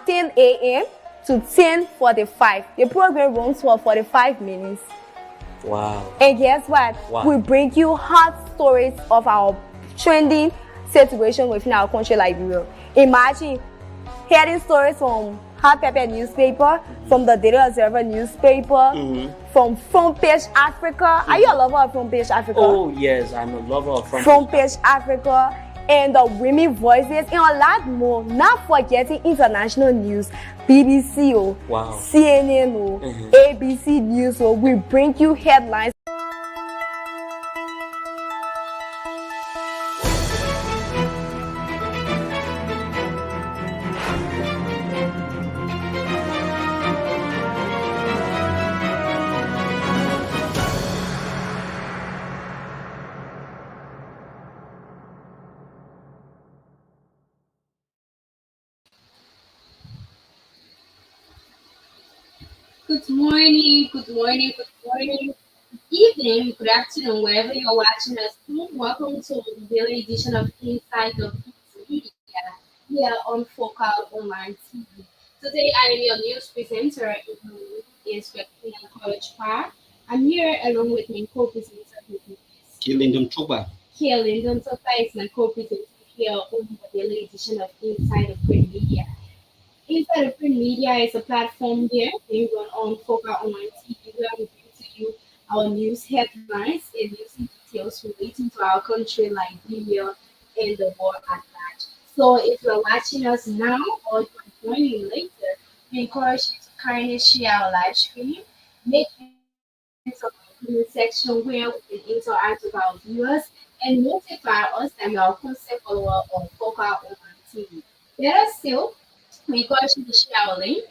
10 a.m. to 10:45. The program runs for 45 minutes. Wow. And guess what? Wow. We bring you hot stories of our trending situation within our country, Liberia. Imagine hearing stories from Hot Pepper newspaper, from the Daily Observer newspaper, from Front Page Africa. Are you a lover of Front Page Africa? Oh yes, I'm a lover of Front Page Africa, and the Women Voices, and a lot more. Not forgetting international news, BBC, Wow. CNN, ABC News. We bring you headlines. Good morning, good morning, good morning, good evening, good afternoon, wherever you're watching us from. Welcome to the daily edition of Inside the Foods Media here on Focal Online TV. Today I am your news presenter, Inspector Coach Park. I'm here along with my co-presenter, Killing Chuba. Here, Lyndon Sofa is my co-presenter here on the daily edition of Inside the Print Media. Inside of Print Media is a platform here being run on Focal Online TV where we bring to you our news headlines and news details relating to our country, Liberia, and the world at large. So if you're watching us now or you're joining later, we encourage you to kindly share our live stream, make use of the comment section where we can interact with our viewers and notify us that you are a constant follower of Focal Online TV. Better still, we encourage you to share our link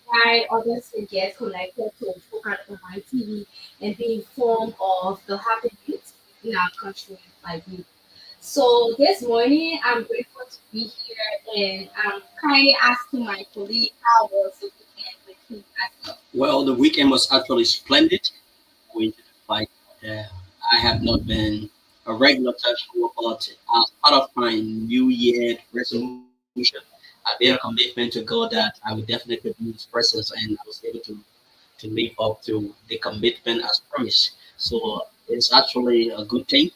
while others can get connected to Focal Online TV and be informed of the happenings in our country like you. So this morning, I'm grateful to be here and I'm kindly asking my colleague how was the weekend with him as well. Well, the weekend was actually splendid. Going to the fight. Uh, I have not been a regular churchgoer, but as part of my New Year resolution, I made a commitment to God that I would definitely be in His presence, and I was able to live up to the commitment as promised. So it's actually a good thing,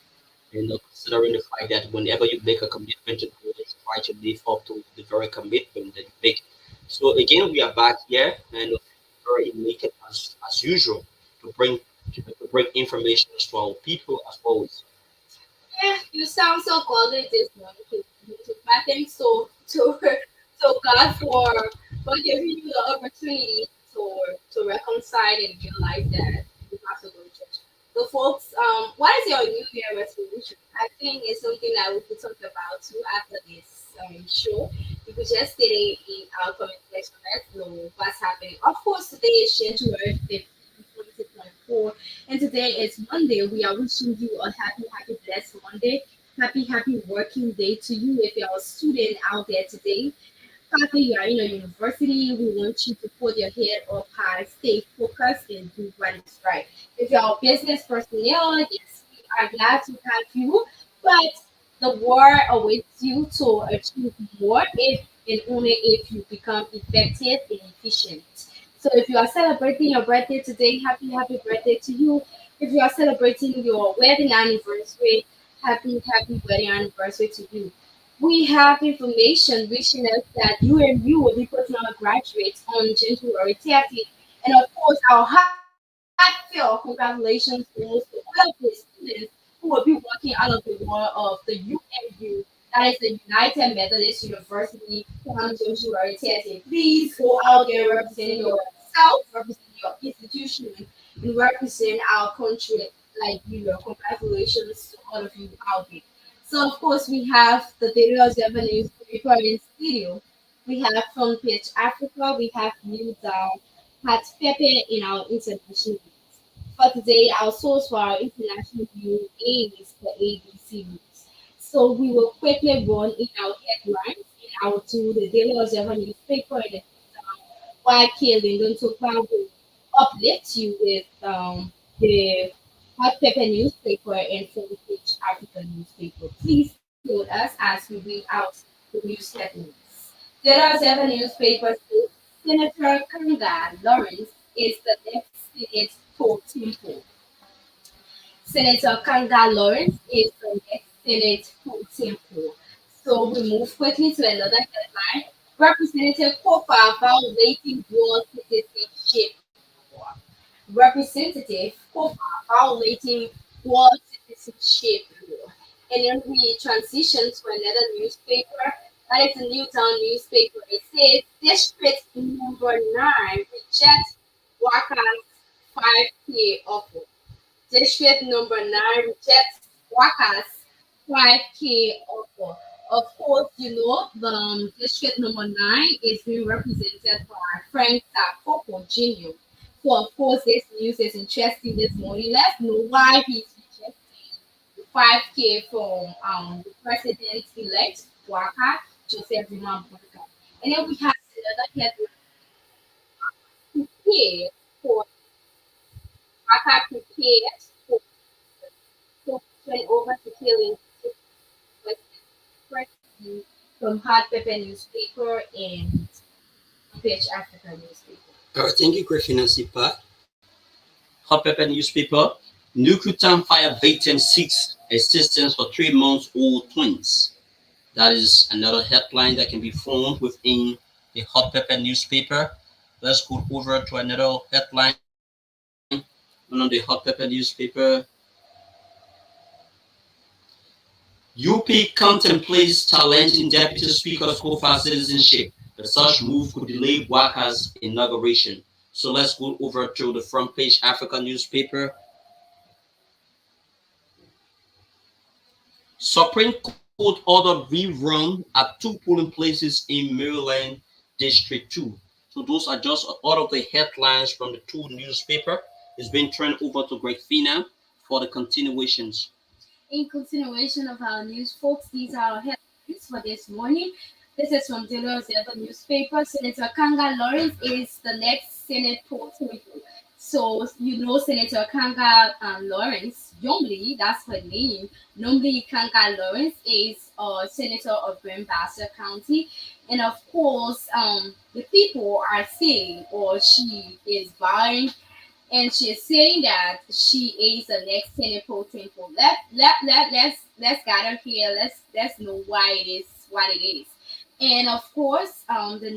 considering the fact that whenever you make a commitment to God, you try to live up to the very commitment that you make. So again, we are back here and very elated as usual to bring information to our people as always. Yeah, you sound so golden this morning. My thanks to God for giving you the opportunity to reconcile and realize that you have to go to church. So, folks, what is your New Year resolution? I think it's something that we could talk about too after this show. You could just state it in our comment section. Let's know what's happening. Of course, today is January 5th, 2024, and today is Monday. We are wishing you a happy, blessed Monday. Happy working day to you if you're a student out there today. Currently, you are in a university. We want you to put your head up high, stay focused, and do what is right. If you're a business personnel, yes, we are glad to have you, but the world awaits you to achieve more if and only if you become effective and efficient. So if you are celebrating your birthday today, happy birthday to you. If you are celebrating your wedding anniversary, happy wedding anniversary to you. We have information reaching us that UMU will be putting on graduates on January 30th. And of course, our heartfelt congratulations goes to all of the students who will be working out of the world of the UMU, that is the United Methodist University, on January 30th. Please go out there representing yourself, represent your institution, and represent our country like you. Congratulations to all of you out there. So of course we have the Daily Japanese recording studio. We have Front Page Africa, we have New Down, Pat Pepe in our international news. For today, our source for our international news is the ABC News. So we will quickly run in our headlines in our to the Daily Observer newspaper and the while Kaylin don't talk about will uplift you with the Hot Pepper newspaper and Front Page African newspaper. Please stay with us as we read out the news headlines. There are seven newspapers. Senator Kanga Lawrence is the next Senate pro tempore. Senator Kanga Lawrence is the next Senate pro tempore. So we move quickly to another headline. Representative Kofa violating dual citizenship law. Representative Kofa violating dual citizenship law. And then we transition to another newspaper. That is the Newtown newspaper. It says District Number 9 rejects Waka's 5K offer. District number 9 rejects Waka's 5K offer. Of course, you know the district number 9 is being represented by Frank Tapopo Jr. So, of course, this news is interesting this morning. Let's know why he's rejecting the 5K from the president elect, Waka, Joseph Zuma Butaka. And then we have another headline to pay for Waka prepared for went over to killing from Hot Pepper newspaper and Pitch Africa newspaper. Thank you, Christina Sipa. Hot Pepper newspaper. Nukutam fire victim seeks assistance for 3 months old twins. That is another headline that can be found within the Hot Pepper newspaper. Let's go over to another headline on the Hot Pepper newspaper. UP contemplates challenging Deputy Speaker's Kofa citizenship. The such move could delay Waka's inauguration. So let's go over to the front page Africa newspaper. Supreme Court ordered rerun at 2 polling places in Maryland District 2. So those are just all of the headlines from the two newspaper. It's been turned over to Greg Fina for the continuations. In continuation of our news, folks, these are our headlines for this morning. This is from Daily Observer newspaper. Senator Kanga Lawrence is the next Senate pro tempore. So you know Senator Kanga Lawrence Yombly, that's her name. Normally Kanga Lawrence is a senator of Grand Bassa County, and of course, the people are saying, or she is vying, and she's saying that she is the next Senate pro tempore. Let's gather here. Let's know why it is what it is. And of course, the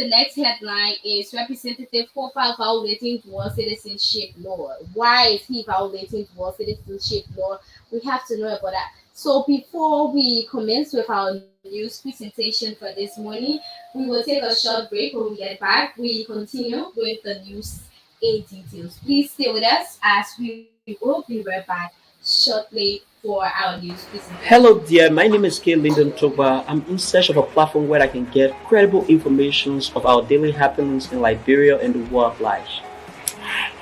next headline is Representative Kofa violating dual citizenship law. Why is he violating dual citizenship law? We have to know about that. So before we commence with our news presentation for this morning, we will take a short break. When we get back, we continue with the news in details. Please stay with us as we will be right back shortly for our news presentation. Hello dear, my name is Kay Lyndon Toba. I'm in search of a platform where I can get credible information of our daily happenings in Liberia and the world at large.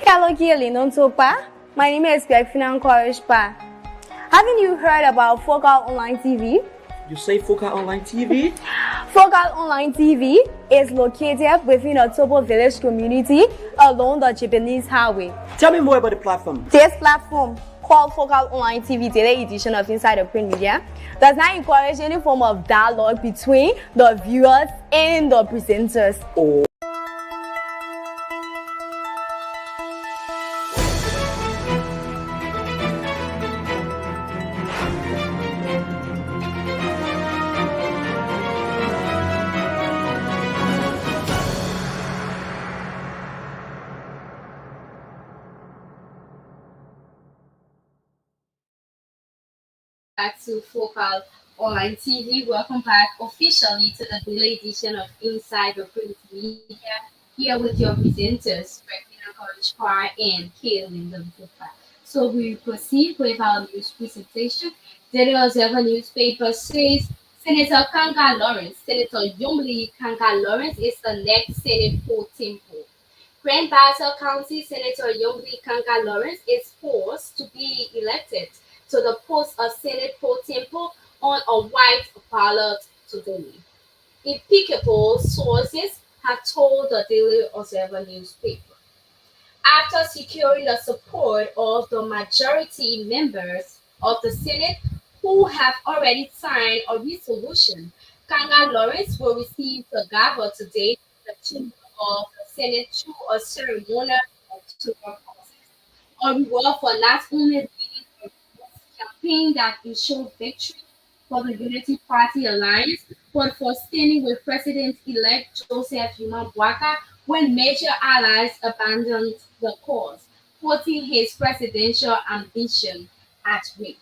Hello, Lyndon Topa. My name is Greg Fina Korishpa. Haven't you heard about Focal Online TV? You say Focal Online TV? Focal Online TV is located within a Tobo village community along the Japanese highway. Tell me more about the platform. This platform, called Focal Online TV Daily Edition of Inside the Print Media, does not encourage any form of dialogue between the viewers and the presenters. Oh. Back to Focal Online TV. Welcome back officially to the daily edition of Inside the Print Media. Here with your presenters, Regina College Parr and Kaylin Limpopa. So we proceed with our news presentation. Daily Observer newspaper says Senator Kanga Lawrence, Senator Yombly Kanga Lawrence is the next Senate pro tempore. Grand Bassa County Senator Yombly Kanga Lawrence is forced to be elected to the post of Senate pro tempore on a white ballot today. Impeccable sources have told the Daily Observer newspaper. After securing the support of the majority members of the Senate who have already signed a resolution Kanga Lawrence will receive the gavel today in the chamber of the Senate through a ceremonial electoral process, a reward for not only leading a campaign that ensured victory for the Unity Party alliance, but for standing with President-elect Joseph Yuma Bwaka when major allies abandoned the cause, putting his presidential ambition at risk.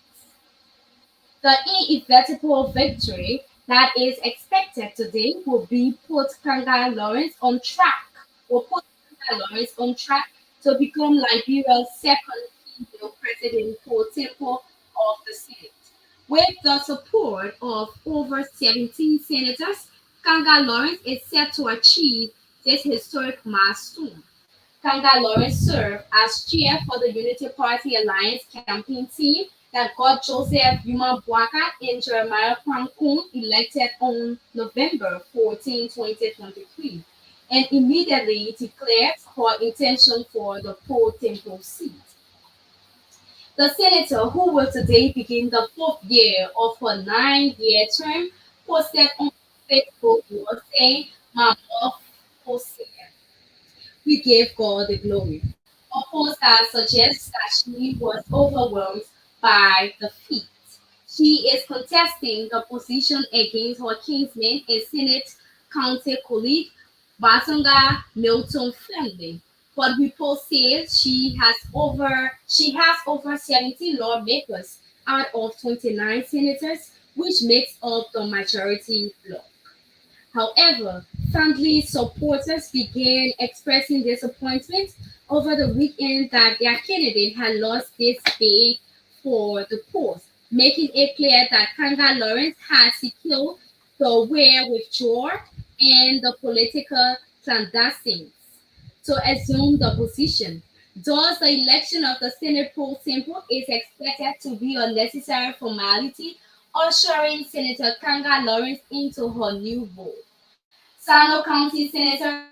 The inevitable victory that is expected today will put Kanga Lawrence on track to become Liberia's second female president pro tempore of the Senate. With the support of over 17 senators, Kanga Lawrence is set to achieve this historic milestone. Kanga Lawrence served as chair for the Unity Party Alliance campaign team that got Joseph Yuma Bwaka and Jeremiah Kwankun elected on November 14, 2023, and immediately declared her intention for the pro tempo seat. The senator, who will today begin the fourth year of her 9-year term, posted on Facebook saying, "My love, Hosea, we gave God the glory." A post that suggests that she was overwhelmed by the feat. She is contesting the position against her kinsman and Senate County colleague, Basanga Milton Friendly. But reports say she has over 70 lawmakers out of 29 senators, which makes up the majority bloc. However, Friendly supporters began expressing disappointment over the weekend that their candidate had lost this bid for the post, making it clear that Kanga Lawrence had secured the withdrawal and the political clandestines to assume the position. Thus, the election of the Senate pro tempo is expected to be a necessary formality, ushering Senator Kanga Lawrence into her new role. Sano County Senator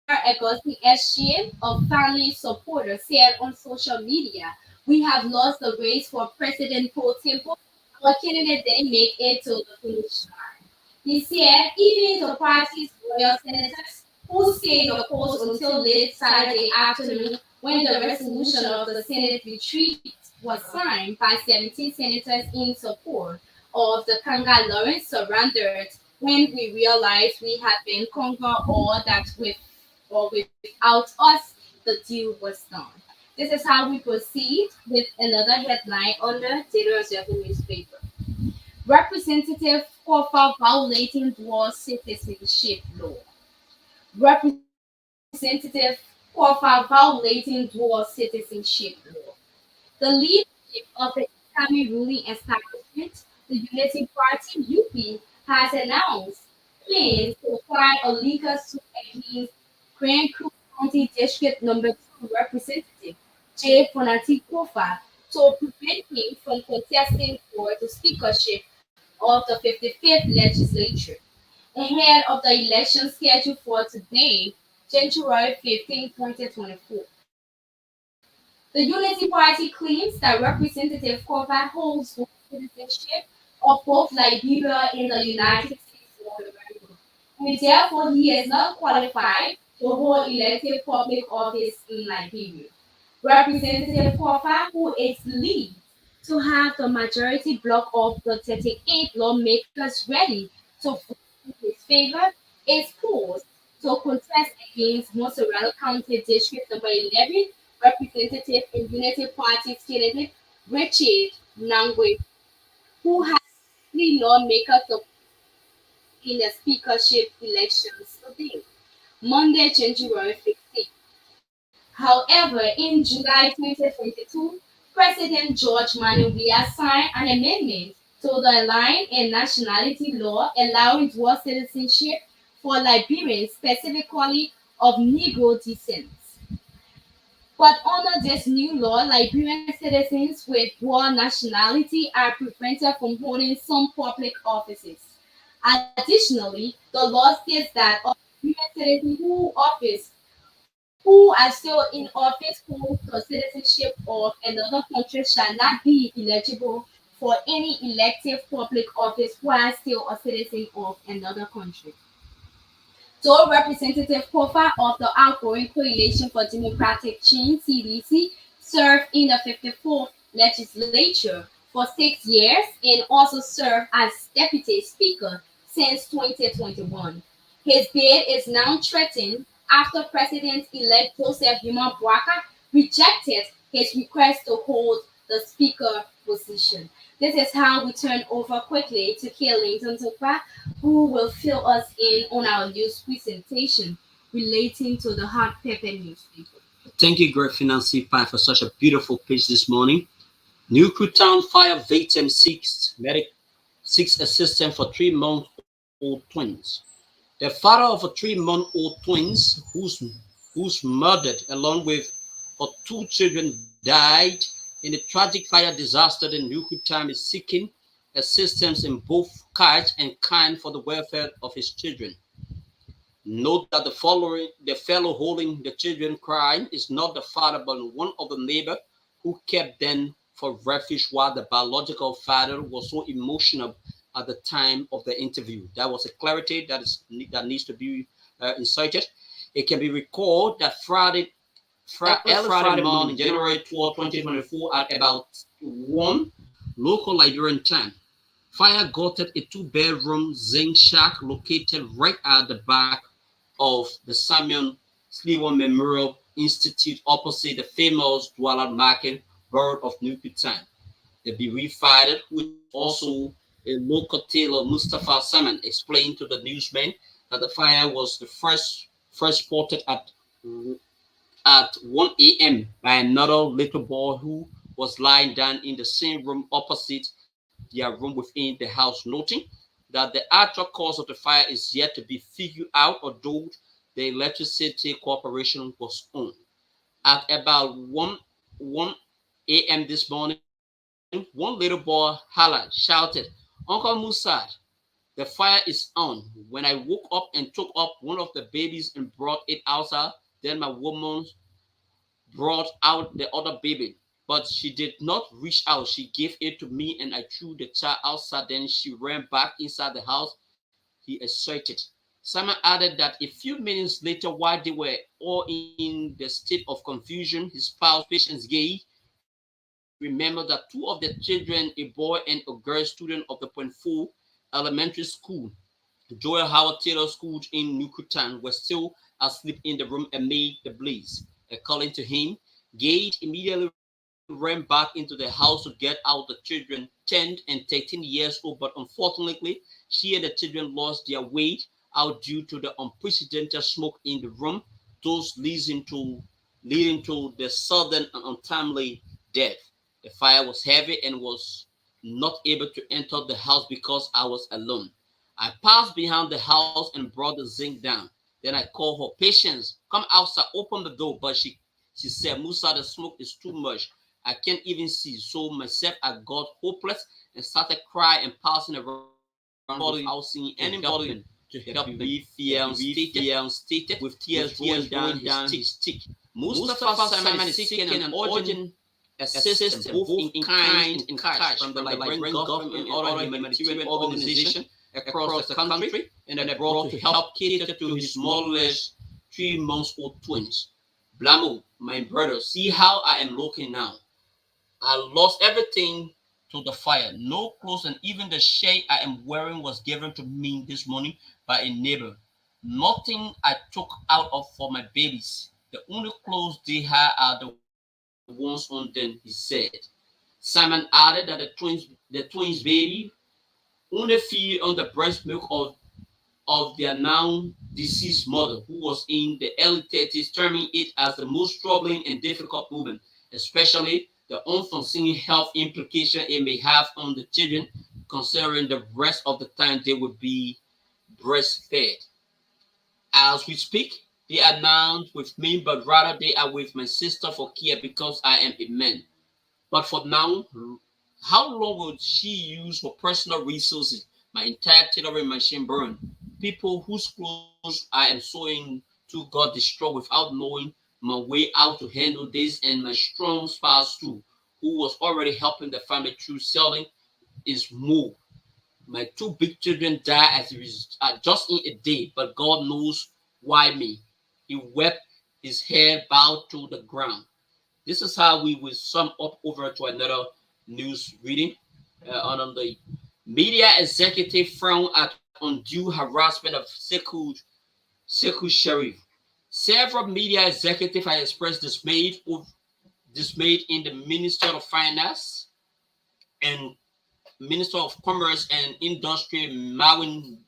Augustine Eschien, a family supporter, said on social media, "We have lost the race for President pro tempo. Our candidate didn't make it to the finish line." He said even the party's loyal senators, who stayed opposed until late Saturday afternoon when the resolution of the Senate retreat was signed by 17 senators in support of the Kanga Lawrence, surrendered when we realized we had been conquered or that without us the deal was done. This is how we proceed with another headline on the Daily Observer newspaper. Representative Kofa violating dual citizenship law. Representative Kofa violating dual citizenship law. The leadership of the Islamic ruling establishment, the Unity Party (UP), has announced plans to file a legal suit against Grand Creek County District Number 2 Representative J. Fonati Kofa to prevent him from contesting for the speakership of the 55th legislature ahead of the election scheduled for today, January 15, 2024. The Unity Party claims that Representative Kofa holds dual citizenship of both Liberia and the United States of America, and therefore he is not qualified to hold elective public office in Liberia. Representative Kofa, who is believed to have the majority block of the 38 lawmakers ready to vote in his favor, is poised to contest against Mozzarella County District Number 11 Representative and Unity Party candidate Richard Nangwe, who has 3 lawmakers in the speakership elections today, Monday, January 15th. However, in July 2022, President George Manuel signed an amendment to the Line and Nationality Law allowing dual citizenship for Liberians, specifically of Negro descent. But under this new law, Liberian citizens with dual nationality are prevented from holding some public offices. Additionally, the law states that all Liberian citizens who are still in office hold the citizenship of another country shall not be eligible for any elective public office while still a citizen of another country. So, Representative Kofa of the outgoing Coalition for Democratic Change (CDC) served in the 54th legislature for 6 years and also served as Deputy Speaker since 2021. His bid is now threatened after President-elect Joseph Huma Bouaka rejected his request to hold the Speaker position. This is how we turn over quickly to Kaylinton Tokpa, who will fill us in on our news presentation relating to the hot pepper newspaper. Thank you, Greg Nancy Pai, for such a beautiful pitch this morning. New Town fire victim seeks assistance for 3-month-old twins. The father of a 3-month-old twins who's murdered along with her 2 children died in a tragic fire disaster in New Town is seeking assistance in both cash and kind for the welfare of his children. Note that the fellow holding the children crying is not the father but one of the neighbor who kept them for refuge while the biological father was so emotional at the time of the interview. That was a clarity that needs to be inserted. It can be recalled that early Friday morning, January 12, 2024, at about 1 local Liberian time, fire gutted a 2-bedroom zinc shack located right at the back of the Samuel Sliwa Memorial Institute opposite the famous Douala Market, borough of New Town. The bereaved fighter, who is also a local tailor, Mustafa Salman, explained to the newsman that the fire was the first spotted at 1 a.m. by another little boy who was lying down in the same room opposite their room within the house, noting that the actual cause of the fire is yet to be figured out, although the electricity corporation was on. At about 1 a.m. this morning, one little boy hollered, shouted, "Uncle Musad, the fire is on." When I woke up and took up one of the babies and brought it outside, then my woman brought out the other baby, but she did not reach out. She gave it to me and I threw the child outside. Then she ran back inside the house, he asserted. Simon added that a few minutes later, while they were all in the state of confusion, his spouse, Patience Gay, remembered that 2 of the children, a boy and a girl student of the Point 4 elementary school, Joel Howard Taylor School in Nukutan, were still asleep in the room amid the blaze. According to him, Gage immediately ran back into the house to get out the children, 10 and 13 years old, but unfortunately, she and the children lost their way out due to the unprecedented smoke in the room, thus leading to the sudden and untimely death. The fire was heavy and was not able to enter the house because I was alone. I passed behind the house and brought the zinc down. Then I called her, "Patience, come outside, open the door." But she said, "Musa, the smoke is too much. I can't even see." So myself, I got hopeless and started crying and passing around without seeing anybody to help me. Fian stated with tears rolling down his cheek. Mustafa Simon is seeking an urgent assistance both in kind and cash from the Liberian government and other humanitarian organizations across the country, and abroad to help cater to his motherless 3-month-old twins. Blamo, my brother, see how I am looking now. I lost everything to the fire. No clothes and even the shirt I am wearing was given to me this morning by a neighbor. Nothing I took out of for my babies. The only clothes they had are the ones on them, he said. Simon added that the twins baby only feed on the breast milk of their now deceased mother, who was in the early 30s, terming it as the most troubling and difficult moment, especially the unforeseen health implication it may have on the children, considering the rest of the time they would be breastfed. As we speak, they are not with me, but rather they are with my sister for care because I am a man. But for now, how long will she use her personal resources? My entire tailoring machine burned. People whose clothes I am sewing to got destroyed without knowing my way out to handle this, and my strong spouse too, who was already helping the family through selling is more. My two big children died just in a day, but God knows why me. He wept, his head bowed to the ground. This is how we will sum up over to another news reading. On the media executive frown at undue harassment of Sekou Sharif. Several media executives have expressed dismayed in the Minister of Finance and Minister of Commerce and Industry Marwin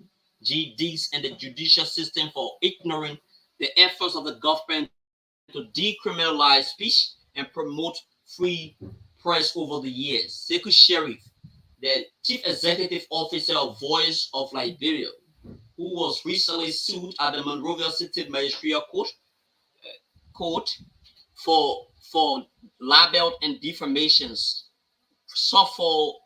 G. Dees and the judicial system for ignoring the efforts of the government to decriminalize speech and promote free press over the years. Sekou Sharif, the Chief Executive Officer of Voice of Liberia, who was recently sued at the Monrovia City Magistrates Court for libel and defamations, suffer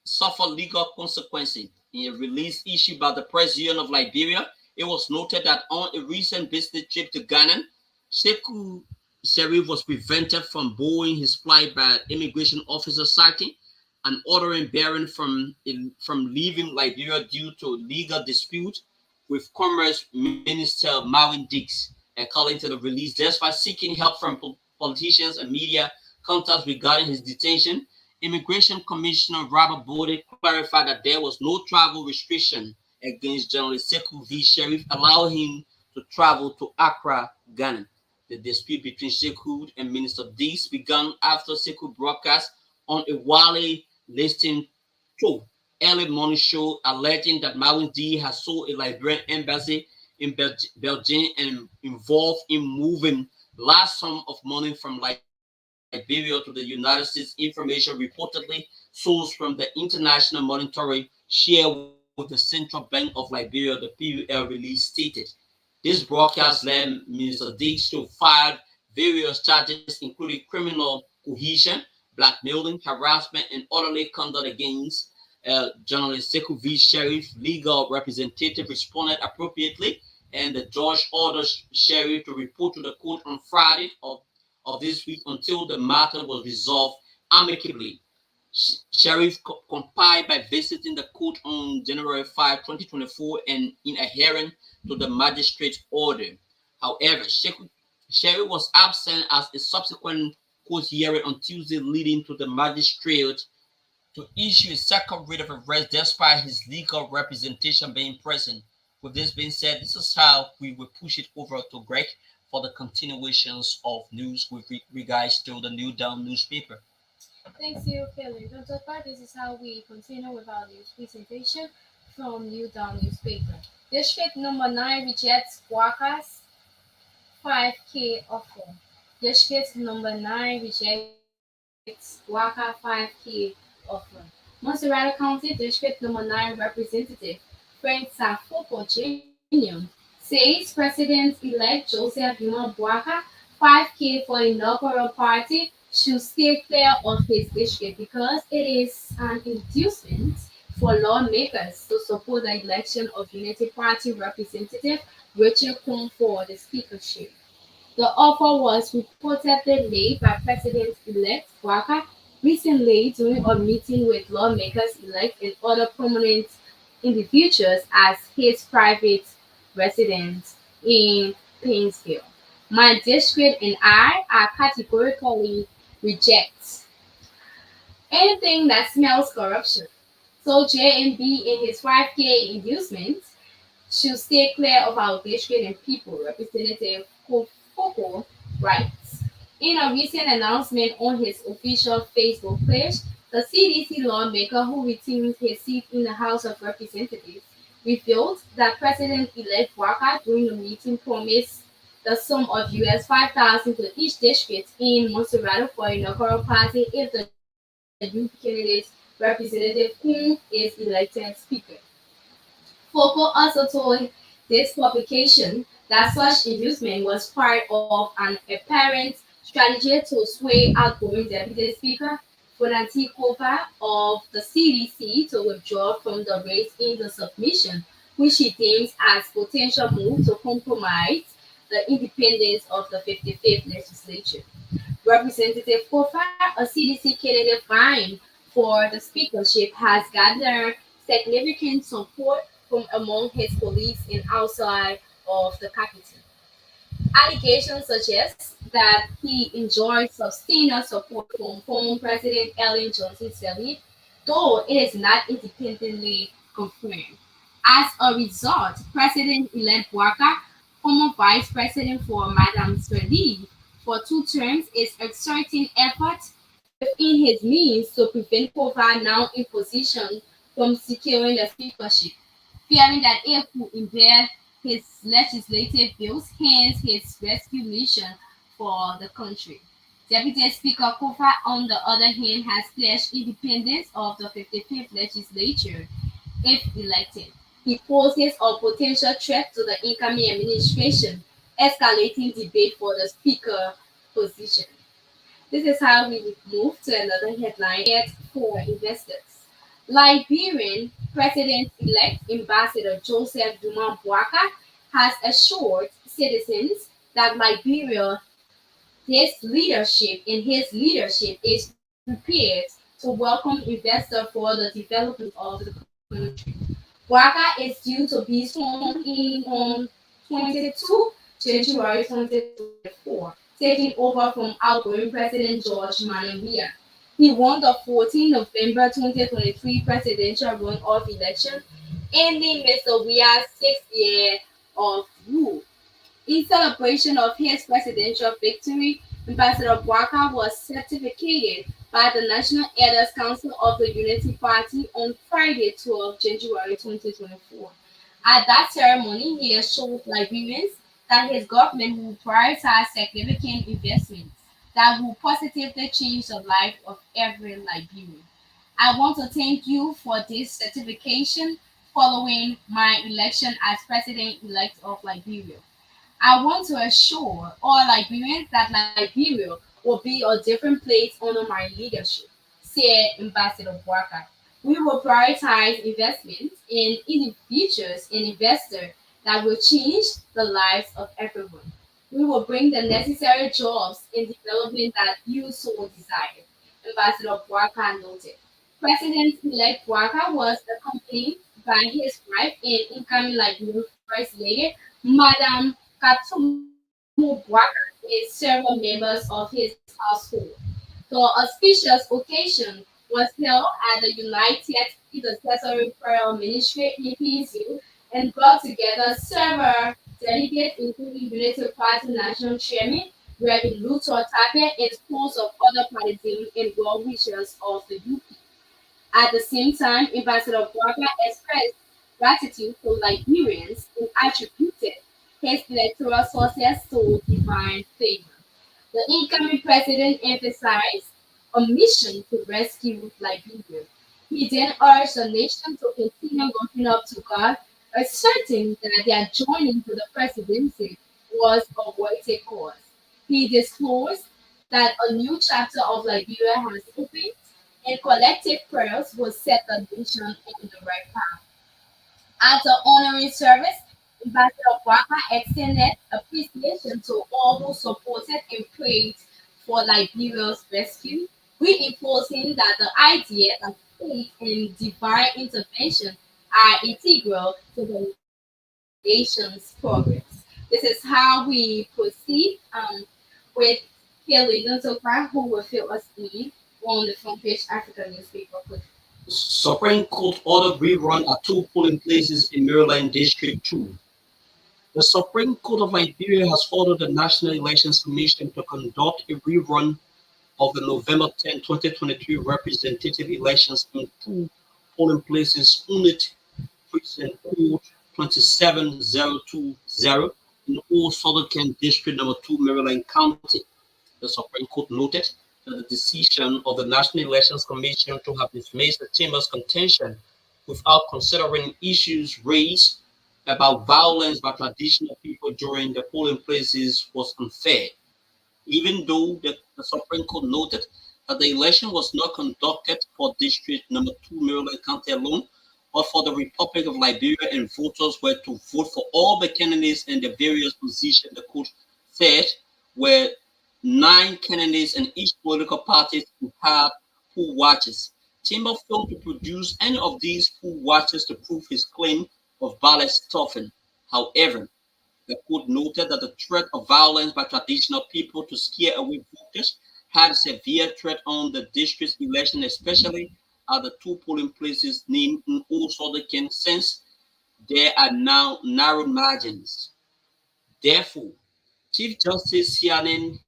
suffer legal consequences. In a release issued by the Press Union of Liberia, it was noted that on a recent business trip to Ghana, Sekou Sharif was prevented from boarding his flight by an immigration officer citing an ordering bearing from leaving Liberia due to legal dispute with Commerce Minister Marvin Dix. According to the release, despite seeking help from politicians and media contacts regarding his detention, Immigration Commissioner Robert Bode clarified that there was no travel restriction against journalist Sekou V. Sharif, allowing him to travel to Accra, Ghana. The dispute between Sekou and Minister Dees began after Sekou broadcast on a Wale listing show, early morning show, alleging that Marvin D has sold a Liberian embassy in Belgium and involved in moving large sum of money from Liberia to the United States. Information reportedly sourced from the International Monetary Share with the Central Bank of Liberia, the PUL release stated. This broadcast led Minister Diggs to file various charges, including criminal cohesion, blackmailing, harassment, and orderly conduct against journalist Sekou V. Sharif. Legal representative responded appropriately, and the judge ordered Sharif to report to the court on Friday of this week until the matter was resolved amicably. Sharif complied by visiting the court on January 5, 2024, and in adherence to the magistrate's order. However, Sharif was absent at a subsequent court hearing on Tuesday, leading to the magistrate to issue a second writ of arrest despite his legal representation being present. With this being said, this is how we will push it over to Greg for the continuations of news with regards to the New Dawn newspaper. Thanks you, Kelly. Dr. Park, this is how we continue with our news presentation from New Dawn newspaper. District number 9 rejects Waka's 5K offer. District number 9 rejects Waka 5K offer. Montserrat County District number 9 Representative Frank Safoko Jr. says President-elect Joseph Yuma Bwaka 5K for inaugural party should stay clear of his district because it is an inducement for lawmakers to support the election of Unity Party Representative Richard Kwon for the speakership. The offer was reportedly made by President-elect Bwaka recently during a meeting with lawmakers-elect and other prominent individuals at his private residence in Painesville. My district and I are categorically reject anything that smells corruption. So JMB in his 5K inducement should stay clear of our district and people, Representative Kofoko writes. In a recent announcement on his official Facebook page, the CDC lawmaker who retained his seat in the House of Representatives revealed that President-elect Bwaka during the meeting promised the sum of US 5,000 to each district in Montserrat for inaugural party if the youth candidate Representative Kwon is elected speaker. Foko also told this publication that such inducement was part of an apparent strategy to sway outgoing Deputy Speaker Fonanti Kofa of the CDC to withdraw from the race in the submission, which he deems as potential move to compromise the independence of the 55th legislature. Representative Kofa, a CDC candidate vying for the speakership has gathered significant support from among his colleagues and outside of the capital. Allegations suggest that he enjoyed sustained support from former President Ellen Johnson Sirleaf, though it is not independently confirmed. As a result, President-elect Waka, former Vice President for Madame Sirleaf for 2 terms, is exerting efforts within his means to prevent Kova, now in position, from securing the speakership, fearing that if he impaired his legislative bills, hence his rescue mission for the country. Deputy Speaker Kofa, on the other hand, has pledged independence of the 55th legislature if elected. He poses a potential threat to the incoming administration, escalating debate for the speaker position. This is how we move to another headline yet for investors. Liberian President-elect Ambassador Joseph Duma Bouaka has assured citizens that his leadership is prepared to welcome investors for the development of the country. Bouaka is due to be sworn in on 22 January 2024, taking over from outgoing President George Manawia. He won the 14 November 2023 presidential runoff election, ending Mr. Wia's 6 year of rule. In celebration of his presidential victory, Ambassador Bouaka was certificated by the National Elders Council of the Unity Party on Friday, 12 January 2024. At that ceremony, he assured Liberians that his government will prioritize significant investments that will positively change the life of every Liberian. I want to thank you for this certification following my election as President elect of Liberia. I want to assure all Liberians that Liberia will be a different place under my leadership, said Ambassador Bouaka. We will prioritize investments in individuals and investors that will change the lives of everyone. We will bring the necessary jobs and development that you so desire, Ambassador Bouaka noted. President-elect Bouaka was accompanied by his wife and incoming Liberian First Lady, Madame Katumu Bouaka, and several members of his household. The auspicious occasion was held at the United Intercessory Prayer Ministry in PZU and brought together several delegates, including Unity Party National Chairman Reverend Luther Tape and scores of other partisans and well wishers of the UP. At the same time, Ambassador Bouaka expressed gratitude to Liberians and attributed his electoral success to divine favor. The incoming president emphasized a mission to rescue Liberia. He then urged the nation to continue looking up to God, asserting that their joining to the presidency was a worthy cause. He disclosed that a new chapter of Liberia has opened, and collective prayers will set the nation on the right path. After honoring service, Ambassador Bouaka extended appreciation to all who supported and prayed for Liberia's rescue, reinforcing that the idea that faith and divine intervention are integral to the nation's progress. This is how we proceed with Kelly Gunther, who will fill us in on the front page African newspaper. Supreme Court ordered rerun at two polling places in Maryland District 2. The Supreme Court of Liberia has ordered the National Elections Commission to conduct a rerun of the November 10, 2023 representative elections in two polling places, Unit Precinct Code 27020 in Old Southern Kent District Number 2, Maryland County. The Supreme Court noted that the decision of the National Elections Commission to have dismissed the chamber's contention without considering issues raised about violence by traditional people during the polling places was unfair, even though the Supreme Court noted that the election was not conducted for District Number 2, Maryland County alone, but for the Republic of Liberia, and voters were to vote for all the candidates in the various positions. The court said were 9 candidates in each political party who had poll watchers. Timber failed to produce any of these full watches to prove his claim of ballot stuffing. However, the court noted that the threat of violence by traditional people to scare away voters had a severe threat on the district's election, especially at the two polling places named in Old Southern, since there are now narrow margins. Therefore, Chief Justice Sianen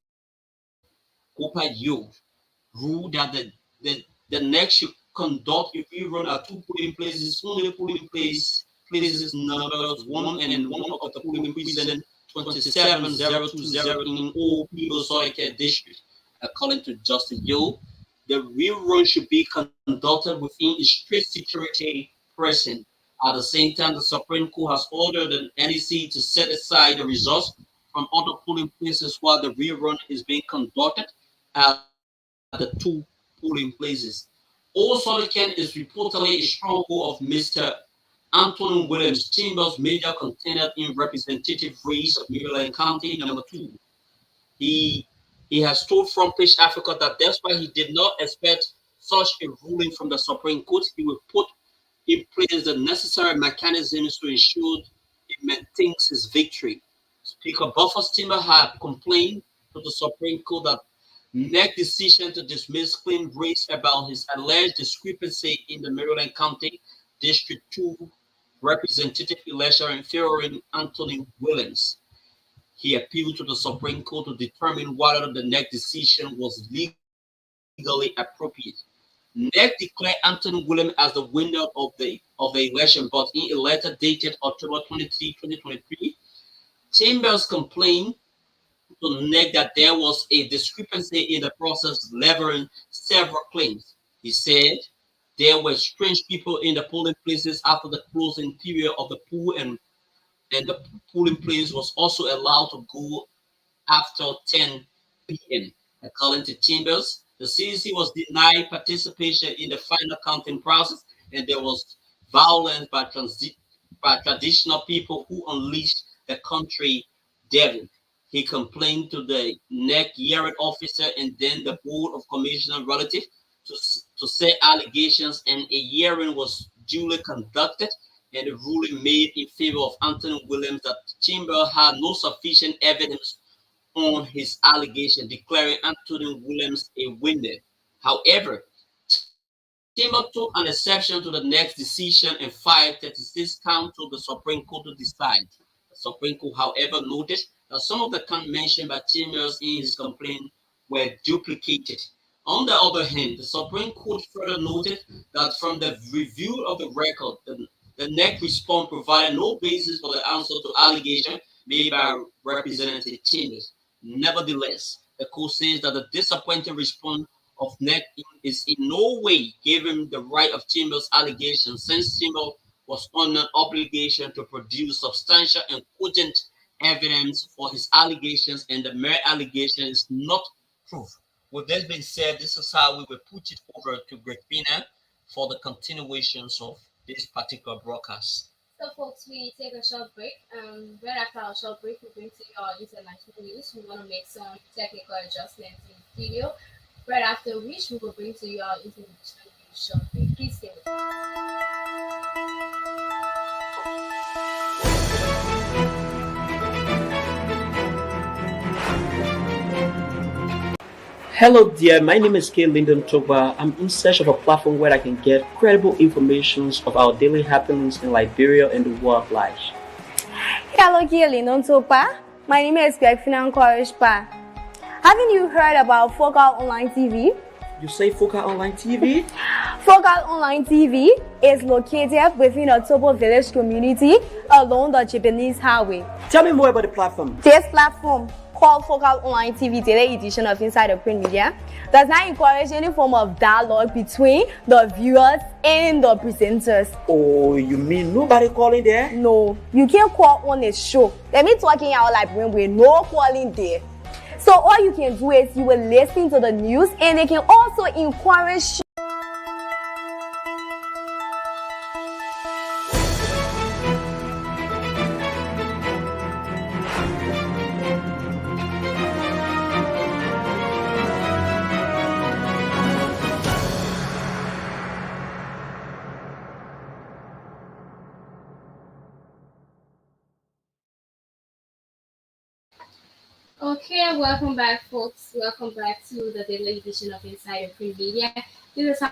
Kopayo ruled that the next should conduct a rerun at two polling places, only places numbers 1 and 1 of the polling precinct 27020 in all People Soike district. According to Justice Yo, the rerun should be conducted within a strict security precinct. At the same time, the Supreme Court has ordered the NEC to set aside the results from other polling places while the rerun is being conducted at the two polling places. Old Solican is reportedly a stronghold of Mr. Anthony Williams Chambers, major contender in representative race of Maryland County number 2. He has told Front Page Africa that despite he did not expect such a ruling from the Supreme Court, he will put in place the necessary mechanisms to ensure he maintains his victory. Speaker Buffer Steamer had complained to the Supreme Court that NEC decision to dismiss claim raised about his alleged discrepancy in the Maryland County District 2 representative election in favoring Anthony Williams. He appealed to the Supreme Court to determine whether the NEC decision was legally appropriate. NEC declared Anthony Williams as the winner of the election, but in a letter dated October 23, 2023, Chambers complained to NEC that there was a discrepancy in the process, leveling several claims. He said there were strange people in the polling places after the closing period of the poll, and the polling place was also allowed to go after 10 p.m. According to Chambers, the CDC was denied participation in the final counting process, and there was violence by traditional people who unleashed the country devil. He complained to the NEC hearing officer and then the board of commissioners relative to say allegations, and a hearing was duly conducted and a ruling made in favor of Anthony Williams that Chamber had no sufficient evidence on his allegation, declaring Anthony Williams a winner. However, Chamber took an exception to the next decision and 536 count to the Supreme Court to decide. The Supreme Court, however, noted that some of the counts mentioned by Chambers in his complaint were duplicated. On the other hand, the Supreme Court further noted that from the review of the record, the NEC response provided no basis for the answer to allegation made by Representative Chambers. Nevertheless, the court says that the disappointing response of NEC is in no way giving the right of Chambers' allegation, since Chambers was under an obligation to produce substantial and cogent evidence for his allegations, and the mere allegation is not proof. With that being said, this is how we will put it over to Grifina for the continuations of this particular broadcast. So, folks, we take a short break. Right after our short break, we bring to you our international news. We want to make some technical adjustments in the video. Right after which, we will bring to you our international news shortly. Please stay with us. Hello dear, my name is K. Lyndon Toba. I'm in search of a platform where I can get credible information of our daily happenings in Liberia and the world at large. Hello, Lyndon Topa. My name is Grifina Nkorishpa. Haven't you heard about Focal Online TV? You say Focal Online TV? Focal Online TV is located within a Tobo village community along the Japanese highway. Tell me more about the platform. This platform, called Focal Online TV Daily Edition of Inside the Print Media, does not encourage any form of dialogue between the viewers and the presenters. Oh, you mean nobody calling there? No, you can't call on a show. Let me talk in our library with no calling there. So all you can do is you will listen to the news, and they can also encourage Okay, welcome back, folks. Welcome back to the daily edition of Insider Print Media. This is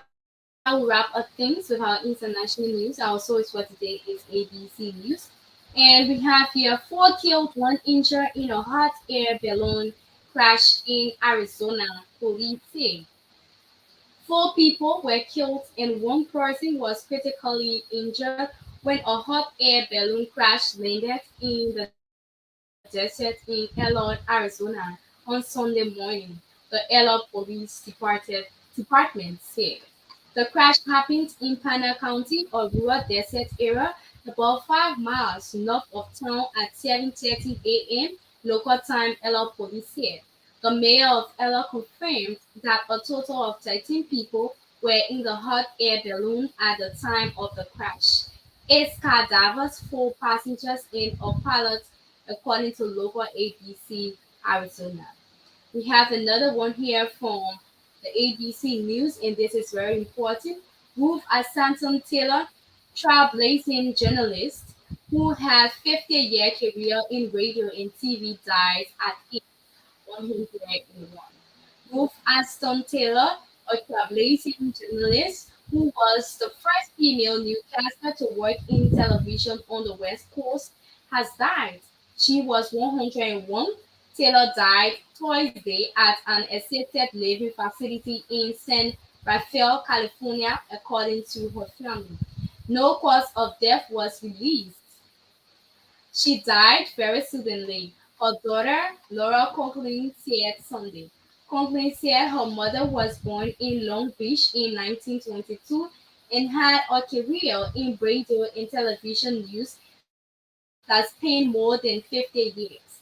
how we wrap up things with our international news. Our source for today is ABC News. And we have here four killed, one injured in a hot air balloon crash in Arizona, police say. Four people were killed and one person was critically injured when a hot air balloon crash landed in the desert in Elord, Arizona on Sunday morning, the Elord Department said. The crash happened in Panna County, a rural desert area about 5 miles north of town at 7:30 a.m. local time, Elord police said. The mayor of Ella confirmed that a total of 13 people were in the hot air balloon at the time of the crash. Eight cadavers, four passengers, and a pilot, according to local ABC Arizona. We have another one here from the ABC News, and this is very important. Ruth Asanton Taylor, trailblazing journalist who had 50-year career in radio and TV, dies at 101. Ruth Aston Taylor, a trailblazing journalist who was the first female newscaster to work in television on the West Coast, has died. She was 101. Taylor died Thursday at an assisted living facility in San Rafael, California, according to her family. No cause of death was released. She died very suddenly, her daughter, Laura Conklin, said Sunday. Conklin said her mother was born in Long Beach in 1922 and had a career in radio and television news that spanned more than 50 years.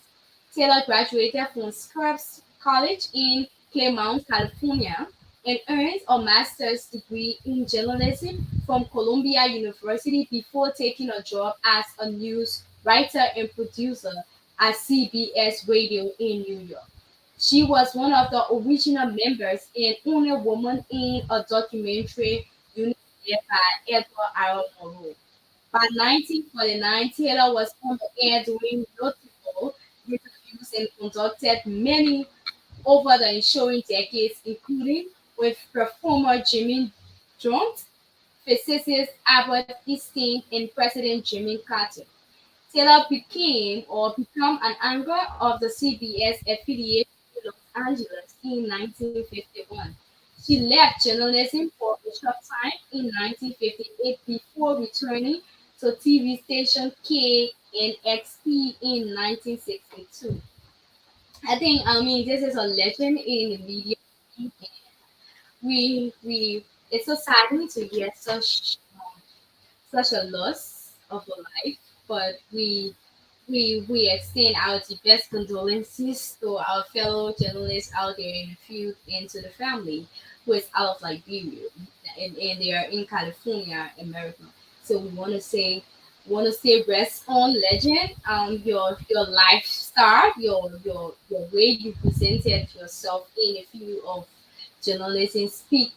Taylor graduated from Scripps College in Claremont, California, and earned a master's degree in journalism from Columbia University before taking a job as a news writer and producer at CBS Radio in New York. She was one of the original members and only woman in a documentary unit led by Edward R. Murrow. By 1949, Taylor was on the air doing multiple interviews and conducted many over the ensuing decades, including with performer Jimmy Jones, physicist Albert Einstein, and President Jimmy Carter. Taylor became an anchor of the CBS affiliate in Los Angeles in 1951. She left journalism for a short time in 1958 before returning to TV station KNXP in 1962. I mean this is a legend in the media. We it's so saddening to hear such a loss of a life, but we extend our deepest condolences to our fellow journalists out there in the field and to the family who is out of Liberia and they are in California, America. So we want to say rest on legend. Your life star, your way you presented yourself in the field of journalism speak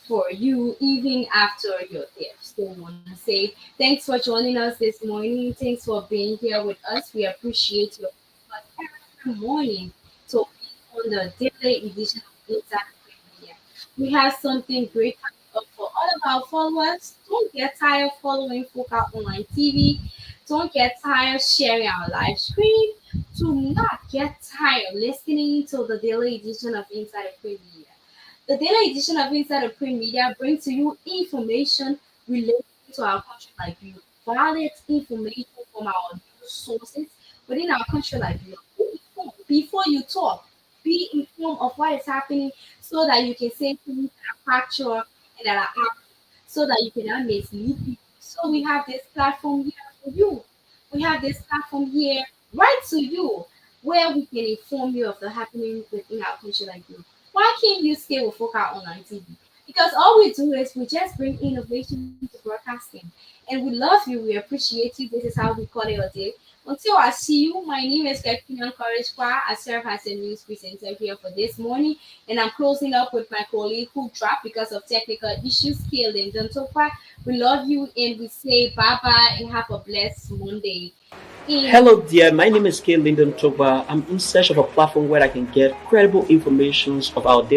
for you even after your death. So I want to say thanks for joining us this morning. Thanks for being here with us. We appreciate your effort every morning to be on the daily edition of Inside Media. We have something great coming up for all of our followers. Don't get tired following Focal Online TV. Don't get tired sharing our live stream. Do not get tired listening to the daily edition of Inside Media. The daily edition of Inside Print Media brings to you information related to our country like you, valid information from our news sources within our country like you. Be informed before you talk. Be informed of what is happening so that you can say things that are factual and that are accurate, so that you cannot mislead people. So we have this platform here for you. We have this platform here right to you where we can inform you of the happening within our country like you. Why can't you stay with Focal Online TV? Because all we do is we just bring innovation to broadcasting. And we love you. We appreciate you. This is how we call it a day. Until I see you, my name is Katrina Koreshwa. I serve as a news presenter here for this morning, and I'm closing up with my colleague who dropped because of technical issues, Killed in Dantokwa. We love you, and we say bye bye and have a blessed Monday. In Hello there, my name is Kay Lyndon Toba. I'm in search of a platform where I can get credible information of our daily